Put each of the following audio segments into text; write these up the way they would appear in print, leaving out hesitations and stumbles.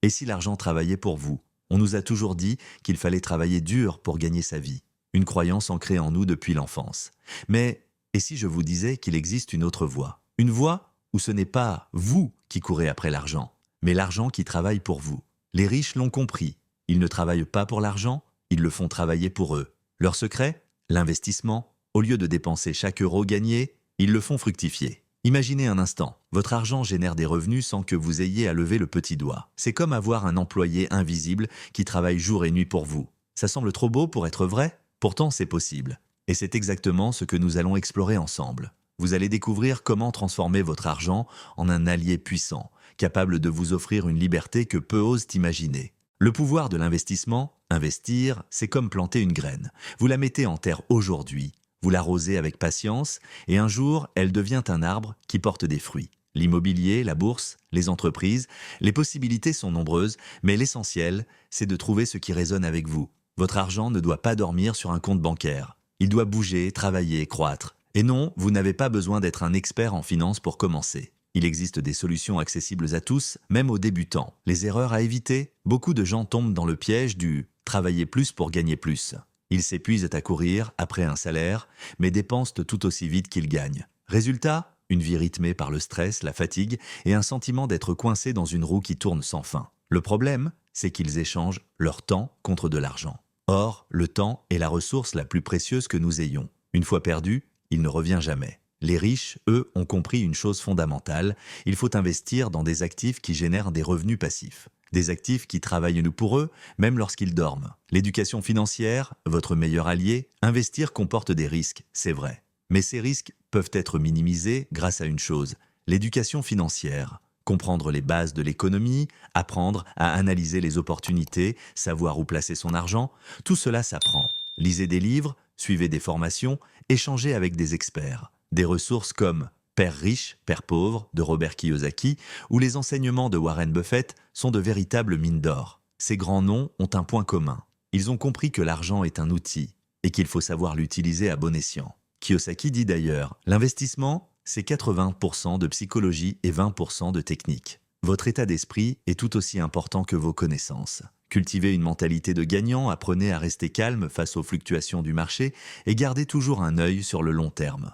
Et si l'argent travaillait pour vous? On nous a toujours dit qu'il fallait travailler dur pour gagner sa vie. Une croyance ancrée en nous depuis l'enfance. Mais et si je vous disais qu'il existe une autre voie? Une voie où ce n'est pas vous qui courez après l'argent, mais l'argent qui travaille pour vous. Les riches l'ont compris. Ils ne travaillent pas pour l'argent, ils le font travailler pour eux. Leur secret? L'investissement. Au lieu de dépenser chaque euro gagné, ils le font fructifier. Imaginez un instant, votre argent génère des revenus sans que vous ayez à lever le petit doigt. C'est comme avoir un employé invisible qui travaille jour et nuit pour vous. Ça semble trop beau pour être vrai? Pourtant c'est possible. Et c'est exactement ce que nous allons explorer ensemble. Vous allez découvrir comment transformer votre argent en un allié puissant, capable de vous offrir une liberté que peu osent imaginer. Le pouvoir de l'investissement, investir, c'est comme planter une graine. Vous la mettez en terre aujourd'hui, vous l'arrosez avec patience, et un jour, elle devient un arbre qui porte des fruits. L'immobilier, la bourse, les entreprises, les possibilités sont nombreuses, mais l'essentiel, c'est de trouver ce qui résonne avec vous. Votre argent ne doit pas dormir sur un compte bancaire. Il doit bouger, travailler, croître. Et non, vous n'avez pas besoin d'être un expert en finance pour commencer. Il existe des solutions accessibles à tous, même aux débutants. Les erreurs à éviter? Beaucoup de gens tombent dans le piège du « travailler plus pour gagner plus ». Ils s'épuisent à courir après un salaire, mais dépensent tout aussi vite qu'ils gagnent. Résultat? Une vie rythmée par le stress, la fatigue et un sentiment d'être coincé dans une roue qui tourne sans fin. Le problème, c'est qu'ils échangent leur temps contre de l'argent. Or, le temps est la ressource la plus précieuse que nous ayons. Une fois perdu, il ne revient jamais. Les riches, eux, ont compris une chose fondamentale, il faut investir dans des actifs qui génèrent des revenus passifs. Des actifs qui travaillent pour eux, même lorsqu'ils dorment. L'éducation financière, votre meilleur allié, investir comporte des risques, c'est vrai. Mais ces risques peuvent être minimisés grâce à une chose, l'éducation financière. Comprendre les bases de l'économie, apprendre à analyser les opportunités, savoir où placer son argent, tout cela s'apprend. Lisez des livres, suivez des formations, échangez avec des experts. Des ressources comme Père riche, Père pauvre de Robert Kiyosaki ou les enseignements de Warren Buffett sont de véritables mines d'or. Ces grands noms ont un point commun. Ils ont compris que l'argent est un outil et qu'il faut savoir l'utiliser à bon escient. Kiyosaki dit d'ailleurs, l'investissement, c'est 80% de psychologie et 20% de technique. Votre état d'esprit est tout aussi important que vos connaissances. Cultivez une mentalité de gagnant, apprenez à rester calme face aux fluctuations du marché et gardez toujours un œil sur le long terme.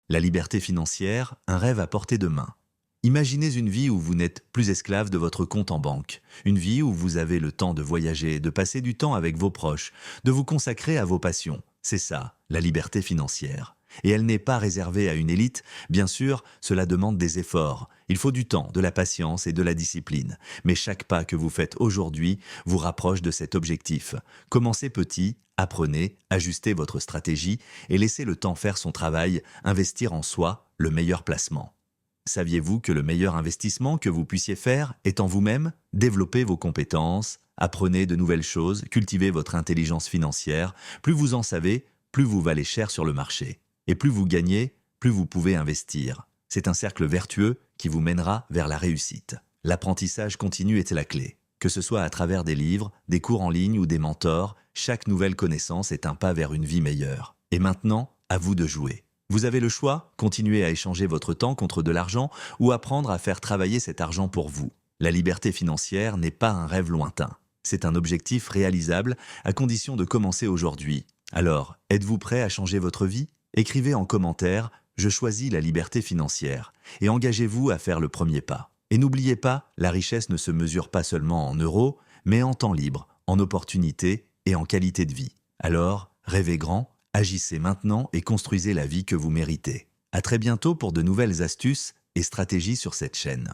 La liberté financière, un rêve à portée de main. Imaginez une vie où vous n'êtes plus esclave de votre compte en banque, une vie où vous avez le temps de voyager, de passer du temps avec vos proches, de vous consacrer à vos passions. C'est ça, la liberté financière. Et elle n'est pas réservée à une élite, bien sûr, cela demande des efforts. Il faut du temps, de la patience et de la discipline. Mais chaque pas que vous faites aujourd'hui vous rapproche de cet objectif. Commencez petit, apprenez, ajustez votre stratégie et laissez le temps faire son travail, investir en soi, le meilleur placement. Saviez-vous que le meilleur investissement que vous puissiez faire est en vous-même? Développez vos compétences, apprenez de nouvelles choses, cultivez votre intelligence financière. Plus vous en savez, plus vous valez cher sur le marché. Et plus vous gagnez, plus vous pouvez investir. C'est un cercle vertueux qui vous mènera vers la réussite. L'apprentissage continu est la clé. Que ce soit à travers des livres, des cours en ligne ou des mentors, chaque nouvelle connaissance est un pas vers une vie meilleure. Et maintenant, à vous de jouer. Vous avez le choix, continuer à échanger votre temps contre de l'argent ou apprendre à faire travailler cet argent pour vous. La liberté financière n'est pas un rêve lointain. C'est un objectif réalisable à condition de commencer aujourd'hui. Alors, êtes-vous prêt à changer votre vie? Écrivez en commentaire « Je choisis la liberté financière » et engagez-vous à faire le premier pas. Et n'oubliez pas, la richesse ne se mesure pas seulement en euros, mais en temps libre, en opportunités et en qualité de vie. Alors, rêvez grand, agissez maintenant et construisez la vie que vous méritez. À très bientôt pour de nouvelles astuces et stratégies sur cette chaîne.